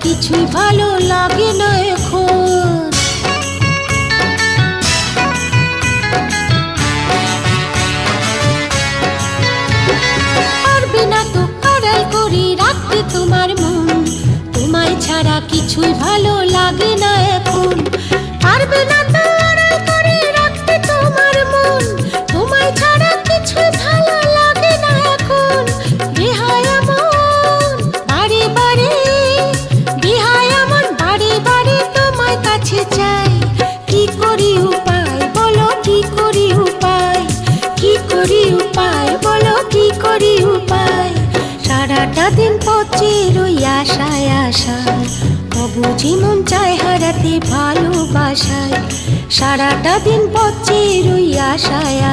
কিছুই ভালো লাগে না এখন। পারবে না তো আড়াল করে রাখতে তোমার মন, তোমায় ছাড়া কিছুই ভালো লাগে না এখন। পারবে না তো আড়াল করে রাখতে তোমার মন, তোমায় ছাড়া কিছুই ভালো লাগে না এখন। বেহায়া মন বারে বারে, বেহায়া মন বারে বারে তোমায় কাছে চাই। কি করি উপায় বলো, কি করি উপায়, কি করি উপায় বলো, কি করি উপায়। সারাটা দিন পচে রই আশায় আশায়, অবুঝি মন চায় হারাতে ভালোবাসায়। সারাটা দিন পচে রই আশায়।